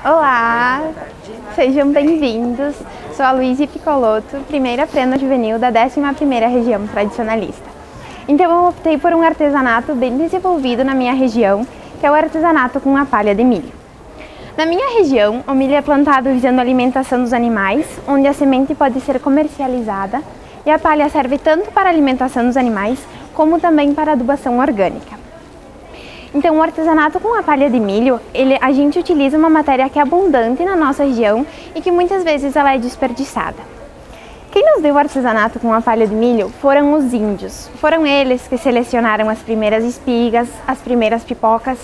Olá, sejam bem-vindos. Sou a Luísa Piccolotto, primeira prenda juvenil da 11ª Região Tradicionalista. Então eu optei por um artesanato bem desenvolvido na minha região, que é o artesanato com a palha de milho. Na minha região, o milho é plantado visando a alimentação dos animais, onde a semente pode ser comercializada, e a palha serve tanto para a alimentação dos animais, como também para a adubação orgânica. Então, o artesanato com a palha de milho, a gente utiliza uma matéria que é abundante na nossa região e que muitas vezes ela é desperdiçada. Quem nos deu o artesanato com a palha de milho foram os índios. Foram eles que selecionaram as primeiras espigas, as primeiras pipocas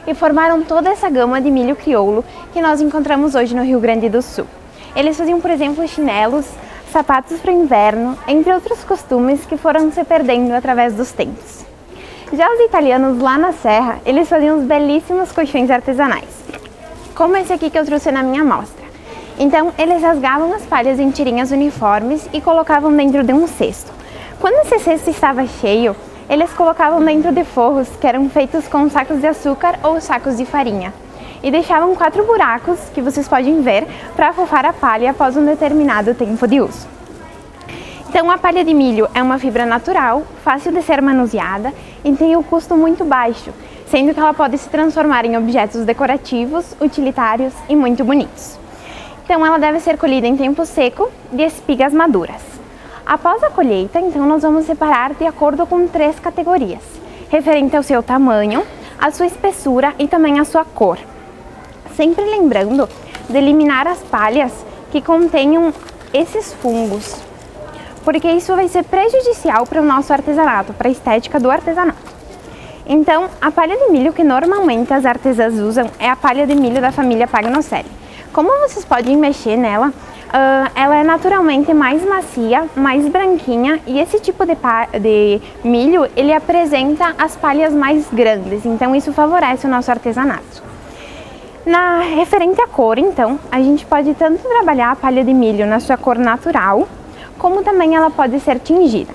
e formaram toda essa gama de milho crioulo que nós encontramos hoje no Rio Grande do Sul. Eles faziam, por exemplo, chinelos, sapatos para o inverno, entre outros costumes que foram se perdendo através dos tempos. Já os italianos lá na serra, eles faziam os belíssimos colchões artesanais, como esse aqui que eu trouxe na minha amostra. Então, eles rasgavam as palhas em tirinhas uniformes e colocavam dentro de um cesto. Quando esse cesto estava cheio, eles colocavam dentro de forros que eram feitos com sacos de açúcar ou sacos de farinha. E deixavam 4 buracos, que vocês podem ver, para afofar a palha após um determinado tempo de uso. Então, a palha de milho é uma fibra natural, fácil de ser manuseada e tem um custo muito baixo, sendo que ela pode se transformar em objetos decorativos, utilitários e muito bonitos. Então, ela deve ser colhida em tempo seco de espigas maduras. Após a colheita, então, nós vamos separar de acordo com 3 categorias, referente ao seu tamanho, a sua espessura e também a sua cor. Sempre lembrando de eliminar as palhas que contenham esses fungos, porque isso vai ser prejudicial para o nosso artesanato, para a estética do artesanato. Então, a palha de milho que normalmente as artesãs usam é a palha de milho da família Pagnochelli. Como vocês podem mexer nela, ela é naturalmente mais macia, mais branquinha, e esse tipo de milho, ele apresenta as palhas mais grandes, então isso favorece o nosso artesanato. Referente à cor, então, a gente pode tanto trabalhar a palha de milho na sua cor natural, como também ela pode ser tingida.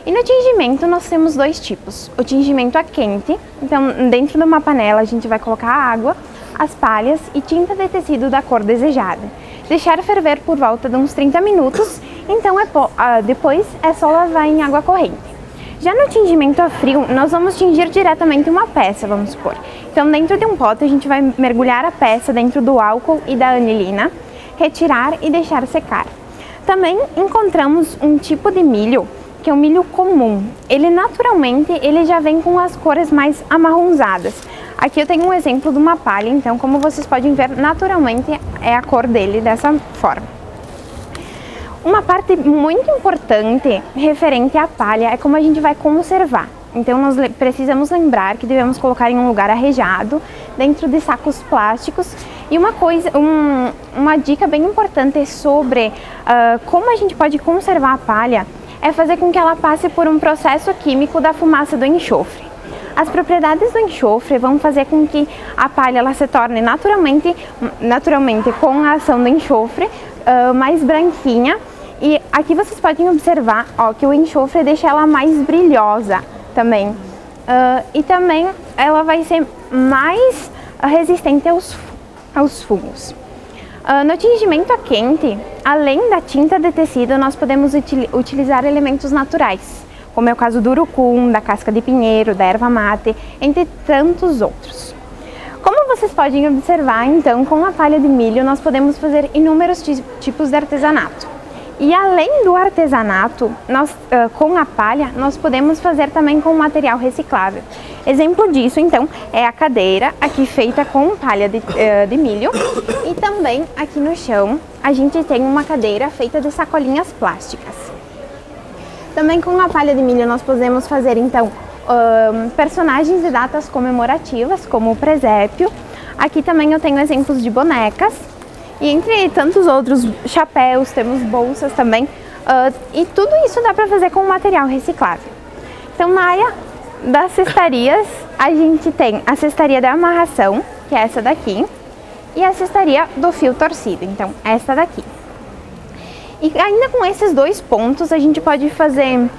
E no tingimento nós temos 2 tipos, o tingimento a quente, então dentro de uma panela a gente vai colocar a água, as palhas e tinta de tecido da cor desejada. Deixar ferver por volta de uns 30 minutos, então depois é só lavar em água corrente. Já no tingimento a frio, nós vamos tingir diretamente uma peça, vamos supor. Então dentro de um pote a gente vai mergulhar a peça dentro do álcool e da anilina, retirar e deixar secar. Também encontramos um tipo de milho, que é o milho comum. Ele naturalmente já vem com as cores mais amarronzadas. Aqui eu tenho um exemplo de uma palha, então como vocês podem ver, naturalmente é a cor dele dessa forma. Uma parte muito importante referente à palha é como a gente vai conservar. Então nós precisamos lembrar que devemos colocar em um lugar arejado, dentro de sacos plásticos. E uma dica bem importante sobre como a gente pode conservar a palha é fazer com que ela passe por um processo químico da fumaça do enxofre. As propriedades do enxofre vão fazer com que a palha ela se torne naturalmente com a ação do enxofre, mais branquinha. E aqui vocês podem observar que o enxofre deixa ela mais brilhosa também. E também ela vai ser mais resistente aos fungos. No tingimento a quente, além da tinta de tecido, nós podemos utilizar elementos naturais, como é o caso do urucum, da casca de pinheiro, da erva mate, entre tantos outros. Como vocês podem observar, então, com a palha de milho nós podemos fazer inúmeros tipos de artesanato. E além do artesanato, com a palha, nós podemos fazer também com material reciclável. Exemplo disso, então, é a cadeira, aqui feita com palha de milho. E também, aqui no chão, a gente tem uma cadeira feita de sacolinhas plásticas. Também com a palha de milho nós podemos fazer, então, personagens de datas comemorativas, como o presépio. Aqui também eu tenho exemplos de bonecas. E entre tantos outros chapéus, temos bolsas também, e tudo isso dá para fazer com material reciclável. Então, na área das cestarias, a gente tem a cestaria da amarração, que é essa daqui, e a cestaria do fio torcido, então essa daqui. E ainda com esses 2 pontos, a gente pode fazer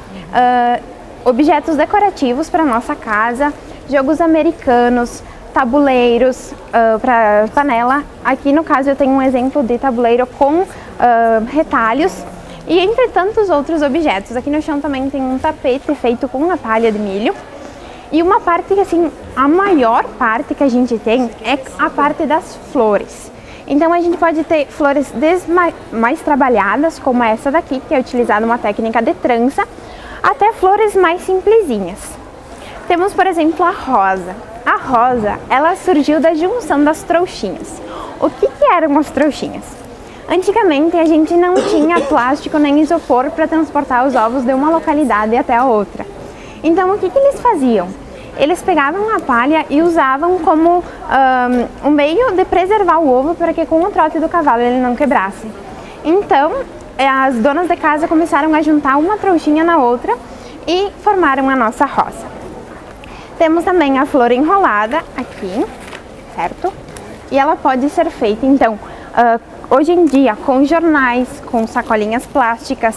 objetos decorativos para nossa casa, jogos americanos, tabuleiros para panela. Aqui no caso eu tenho um exemplo de tabuleiro com retalhos e entre tantos outros objetos. Aqui no chão também tem um tapete feito com uma palha de milho. E uma parte que assim, a maior parte que a gente tem é a parte das flores. Então a gente pode ter flores desde mais trabalhadas, como essa daqui, que é utilizada uma técnica de trança, até flores mais simplesinhas. Temos, por exemplo, a rosa. A rosa, ela surgiu da junção das trouxinhas. O que eram as trouxinhas? Antigamente a gente não tinha plástico nem isopor para transportar os ovos de uma localidade até a outra. Então o que eles faziam? Eles pegavam a palha e usavam como um meio de preservar o ovo para que com o trote do cavalo ele não quebrasse. Então as donas de casa começaram a juntar uma trouxinha na outra e formaram a nossa roça. Temos também a flor enrolada aqui, certo? E ela pode ser feita então hoje em dia com jornais, com sacolinhas plásticas,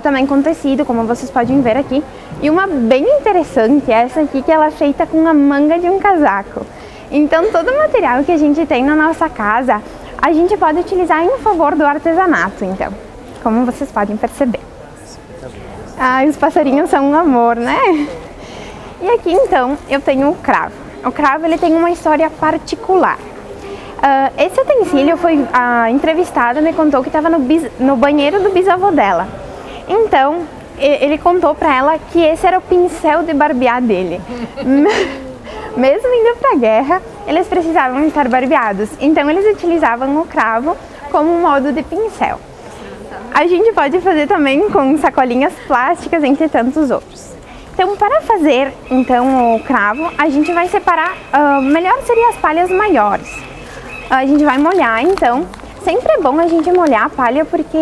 também com tecido, como vocês podem ver aqui. E uma bem interessante é essa aqui, que ela é feita com a manga de um casaco. Então todo o material que a gente tem na nossa casa, a gente pode utilizar em favor do artesanato, então, como vocês podem perceber. Os passarinhos são um amor, né? E aqui então eu tenho o cravo. O cravo ele tem uma história particular. Esse utensílio foi, a entrevistada me contou que estava no banheiro do bisavô dela. Então, ele contou para ela que esse era o pincel de barbear dele. Mesmo indo para a guerra, eles precisavam estar barbeados. Então, eles utilizavam o cravo como um modo de pincel. A gente pode fazer também com sacolinhas plásticas, entre tantos outros. Então, para fazer então, o cravo, a gente vai separar, melhor seria as palhas maiores. A gente vai molhar, então, sempre é bom a gente molhar a palha porque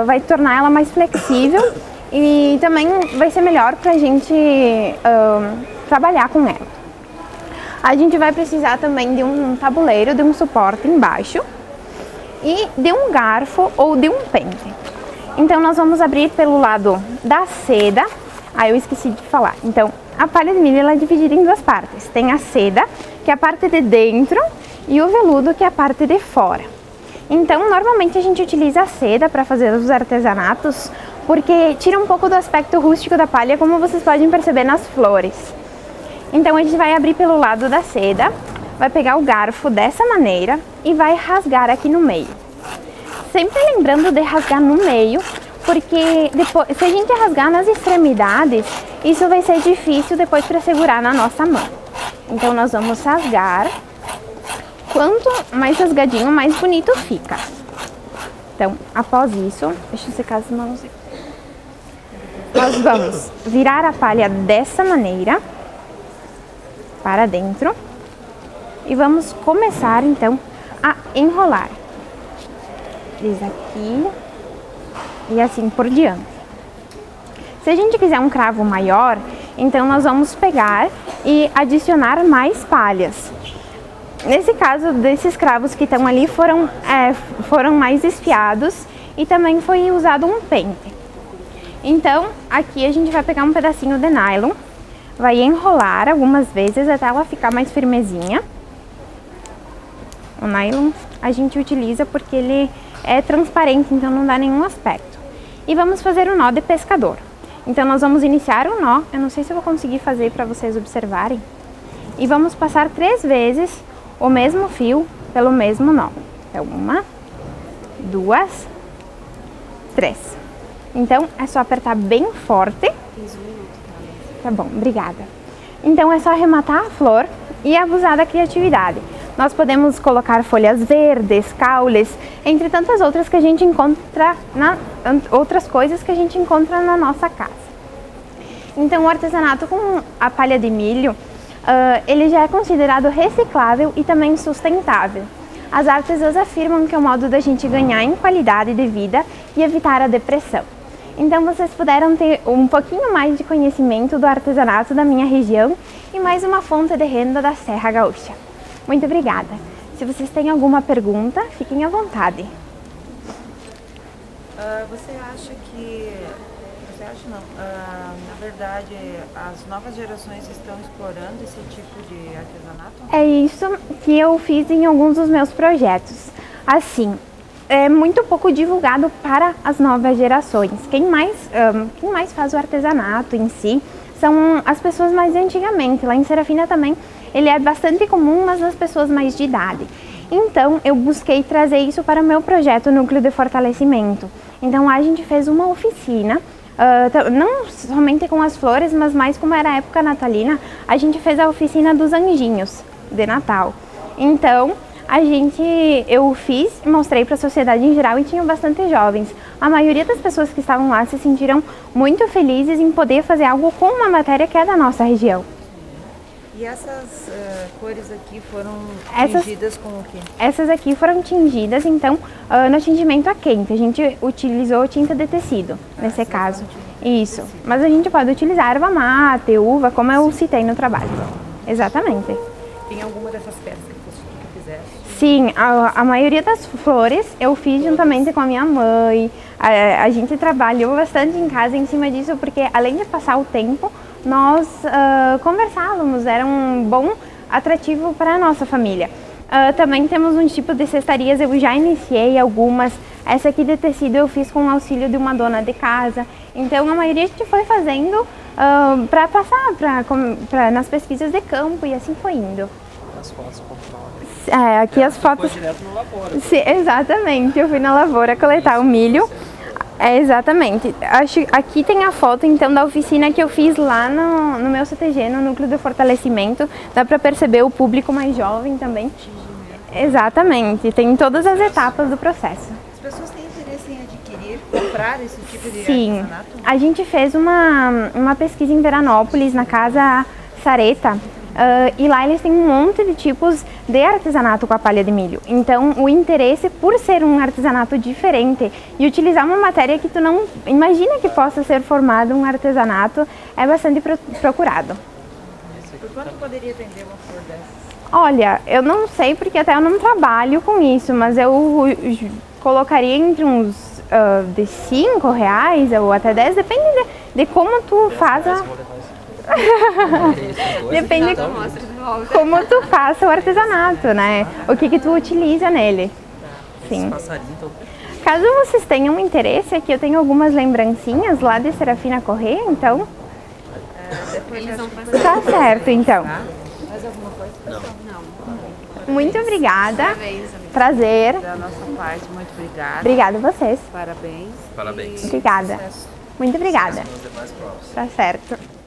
vai tornar ela mais flexível e também vai ser melhor para a gente trabalhar com ela. A gente vai precisar também de um tabuleiro, de um suporte embaixo e de um garfo ou de um pente. Então nós vamos abrir pelo lado da seda. Eu esqueci de falar. Então a palha de milho ela é dividida em duas partes. Tem a seda, que é a parte de dentro, e o veludo, que é a parte de fora. Então, normalmente a gente utiliza a seda para fazer os artesanatos, porque tira um pouco do aspecto rústico da palha, como vocês podem perceber nas flores. Então, a gente vai abrir pelo lado da seda, vai pegar o garfo dessa maneira e vai rasgar aqui no meio. Sempre lembrando de rasgar no meio, porque depois, se a gente rasgar nas extremidades, isso vai ser difícil depois para segurar na nossa mão. Então, nós vamos rasgar. Quanto mais rasgadinho, mais bonito fica. Então, após isso, deixa eu secar as mãos. Nós vamos virar a palha dessa maneira para dentro e vamos começar então a enrolar. Desde aqui e assim por diante. Se a gente quiser um cravo maior, então nós vamos pegar e adicionar mais palhas. Nesse caso, desses cravos que estão ali foram mais esfiados e também foi usado um pente. Então, aqui a gente vai pegar um pedacinho de nylon, vai enrolar algumas vezes até ela ficar mais firmezinha. O nylon a gente utiliza porque ele é transparente, então não dá nenhum aspecto. E vamos fazer um nó de pescador. Então, nós vamos iniciar um nó, eu não sei se eu vou conseguir fazer para vocês observarem. E vamos passar 3 vezes o mesmo fio pelo mesmo nó. Então, 1, 2, 3. Então, é só apertar bem forte. Tá bom, obrigada. Então, é só arrematar a flor e abusar da criatividade. Nós podemos colocar folhas verdes, caules, entre tantas outras que a gente encontra outras coisas que a gente encontra na nossa casa. Então, o artesanato com a palha de milho, ele já é considerado reciclável e também sustentável. As artesãs afirmam que é um modo da gente ganhar em qualidade de vida e evitar a depressão. Então vocês puderam ter um pouquinho mais de conhecimento do artesanato da minha região e mais uma fonte de renda da Serra Gaúcha. Muito obrigada! Se vocês têm alguma pergunta, fiquem à vontade. Você acha acho não. Na verdade, as novas gerações estão explorando esse tipo de artesanato? É isso que eu fiz em alguns dos meus projetos. Assim, é muito pouco divulgado para as novas gerações. Quem mais faz o artesanato em si são as pessoas mais de antigamente. Lá em Serafina também ele é bastante comum, mas nas pessoas mais de idade. Então, eu busquei trazer isso para o meu projeto Núcleo de Fortalecimento. Então, lá a gente fez uma oficina, não somente com as flores, mas mais como era a época natalina, a gente fez a oficina dos anjinhos de Natal. Então, eu fiz, mostrei para a sociedade em geral e tinham bastante jovens. A maioria das pessoas que estavam lá se sentiram muito felizes em poder fazer algo com uma matéria que é da nossa região. E essas cores aqui foram tingidas com o quê? Essas aqui foram tingidas, então, no tingimento a quente. A gente utilizou tinta de tecido, nesse caso. Isso. Mas a gente pode utilizar erva mate, uva, como eu citei no trabalho. Exatamente. Tem alguma dessas peças que fizeste? Sim, a maioria das flores eu fiz juntamente com a minha mãe. A gente trabalhou bastante em casa em cima disso, porque além de passar o tempo, nós conversávamos, era um bom atrativo para a nossa família. Também temos um tipo de cestarias, eu já iniciei algumas. Essa aqui de tecido eu fiz com o auxílio de uma dona de casa. Então a maioria a gente foi fazendo para passar nas pesquisas de campo e assim foi indo. As fotos controlam. Aqui as fotos. Foi direto no lavoura. Sim, exatamente, eu fui na lavoura coletar o milho. Exatamente. Aqui tem a foto então da oficina que eu fiz lá no meu CTG, no Núcleo de Fortalecimento. Dá para perceber o público mais jovem também. Exatamente, tem todas as etapas do processo. As pessoas têm interesse em adquirir, comprar esse tipo de Sim, artesanato? a gente fez uma pesquisa em Veranópolis, na Casa Sareta. E lá eles têm um monte de tipos de artesanato com a palha de milho. Então, o interesse por ser um artesanato diferente e utilizar uma matéria que tu não imagina que possa ser formado um artesanato é bastante procurado. Por quanto poderia vender uma flor dessas? Olha, eu não sei porque até eu não trabalho com isso, mas eu colocaria entre uns de R$5 ou até 10, depende de como tu faz a... Depende como tu faça o artesanato, né? O que tu utiliza nele. Sim. Caso vocês tenham interesse, aqui eu tenho algumas lembrancinhas lá de Serafina Corrêa, então... Eles vão fazer. Tá certo, então. Mais alguma coisa? Não. Muito obrigada. Parabéns, amiga. Prazer. Da nossa parte, muito obrigada. Obrigada a vocês. Parabéns. Parabéns. Obrigada. Sucesso. Muito obrigada. Nos demais provas. Tá certo.